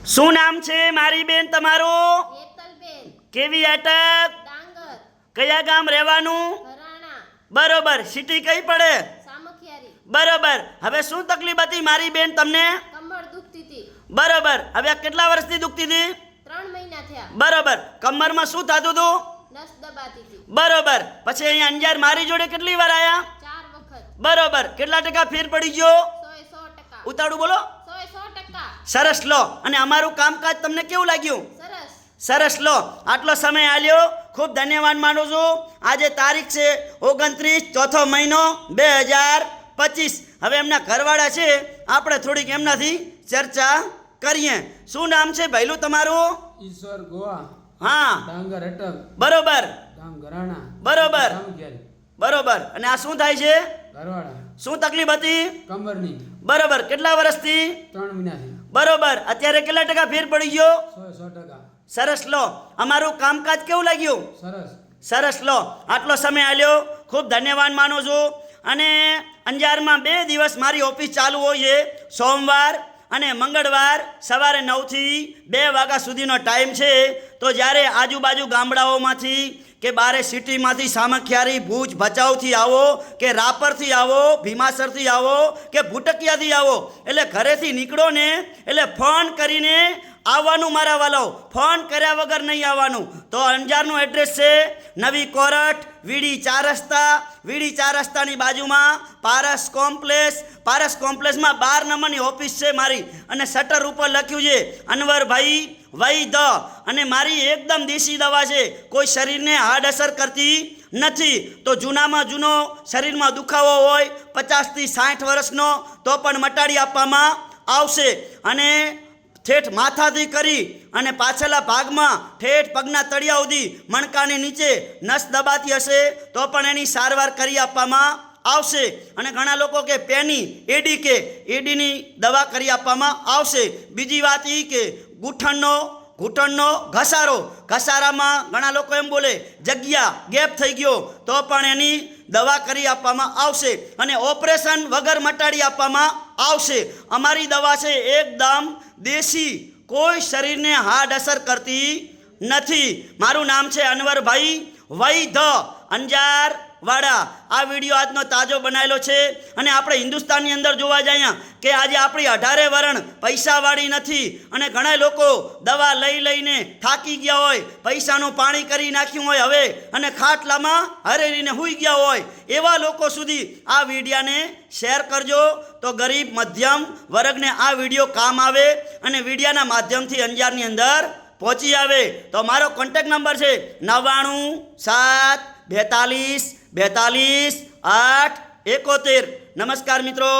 શું નામ છે મારી બેન તમારું? હેતલબેન. કેવી અટક? ડાંગર. કયા ગામ રહેવાનું? ઘરાણા. બરોબર. સિટી કઈ પડે? સામખિયારી. બરોબર. હવે શું તકલીફ હતી મારી બેન તમને? કમર દુખતી હતી. બરોબર. હવે આ કેટલા વર્ષથી દુખતી હતી? 3 મહિના થયા. બરોબર. કમરમાં શું થતું હતું? નસ દબાતી હતી. બરોબર. પછી અહીંયા અંજાર મારી જોડે કેટલી વાર આયા? 4 વખત. બરોબર. કેટલા ટકા ફેર પડી ગયો? 100%. ઉતાળું બોલો. 100%. સરસ લો. અને અમારું કામકાજ તમને કેવું લાગ્યું? સરસ. સરસ લો. આટલો સમય આલ્યો ખૂબ ધન્યવાદ માનું છું. આજે તારીખ છે 29 ચોથો મહિનો 2025. હવે એમના ઘરવાળા છે, આપણે થોડીક એમનાથી ચર્ચા કરીએ. શું નામ છે ભૈલું તમારું? ઈશ્વર ગોવા. હા. ડાંગર અટક. બરોબર. ગામ ઘરાણા. બરોબર. સામખિયારી. બરોબર. અને આ શું થાય છે? ઘરવાળા. શું તકલીફ હતી? કમરની. બરોબર. કેટલા વર્ષથી? 3 મહિનાથી. બરોબર. અત્યારે કેટલા ટકા ફેર પડી ગયો? 100%. સરસ લો. અમારું કામકાજ કેવું લાગ્યું? સરસ. સરસ લો. આટલો સમય આલ્યો ખૂબ ધન્યવાદ માનું છું. અને અંજારમાં 2 દિવસ મારી ઓફિસ ચાલુ હોય છે. સોમવાર અને મંગળવાર સવારે 9 થી 2 વાગ્યા સુધીનો ટાઈમ છે. તો જ્યારે આજુબાજુ ગામડાઓમાંથી કે બારે સિટીમાંથી સામખિયારી, ભુજ, ભચાઉથી આવો કે રાપરથી આવો, ભીમાસરથી આવો કે ભૂટકિયાથી આવો, એટલે ઘરેથી નીકળો ને એટલે ફોન કરીને આવવાનું મારા વાલાઓ. ફોન કર્યા વગર નહીં આવવાનું. તો અંજારનું એડ્રેસ છે નવી કોરટ, વીડી 4 રસ્તા. વીડી 4 રસ્તાની બાજુમાં પારસ કોમ્પ્લેક્સ. પારસ કોમ્પ્લેક્સમાં 12 નંબરની ઓફિસ છે મારી. અને શટર ઉપર લખ્યું છે અનવરભાઈ વૈદ. અને મારી એકદમ દેશી દવા છે, કોઈ શરીરને હાર્ડ અસર કરતી નથી. તો જૂનામાં જૂનો શરીરમાં દુખાવો હોય 50 થી 60 વર્ષનો તો પણ મટાડી આપવામાં આવશે. અને ઠેઠ માથાથી કરી અને પાછળના ભાગમાં ઠેઠ પગના તળિયા સુધી મણકાની નીચે નસ દબાતી હશે તો પણ એની સારવાર કરી આપવામાં આવશે. અને ઘણા લોકો કે પેની એડી કે એડીની દવા કરી આપવામાં આવશે. બીજી વાત એ કે ઘૂંટણનો ઘસારામાં ઘણા લોકો એમ બોલે જગ્યા ગેપ થઈ ગયો તો પણ એની દવા કરી આપવામાં આવશે. અને ઓપરેશન વગર મટાડી આપવામાં આવશે. અમારી દવા છે એકદમ દેશી, કોઈ શરીરને હાર્ડ અસર કરતી નથી. મારું નામ છે અનવરભાઈ વૈદ, અંજાર વાડા. આ વિડીયો આજનો તાજો બનાવેલો છે. અને આપણે હિન્દુસ્તાનની અંદર જોવા જઈએ કે આજે આપણી 18 વરણ પૈસાવાળી નથી. અને ઘણા લોકો દવા લઈ લઈને થાકી ગયા હોય, પૈસાનું પાણી કરી નાખ્યું હોય હવે, અને ખાટલામાં હરેરીને સૂઈ ગયા હોય, એવા લોકો સુધી આ વિડીયાને શેર કરજો તો ગરીબ મધ્યમ વર્ગને આ વિડીયો કામ આવે અને વિડીયાના માધ્યમથી અંજારની અંદર પહોંચી આવે. તો મારો કોન્ટેક્ટ નંબર છે 99 7 42 42 8 71. નમસ્કાર મિત્રો.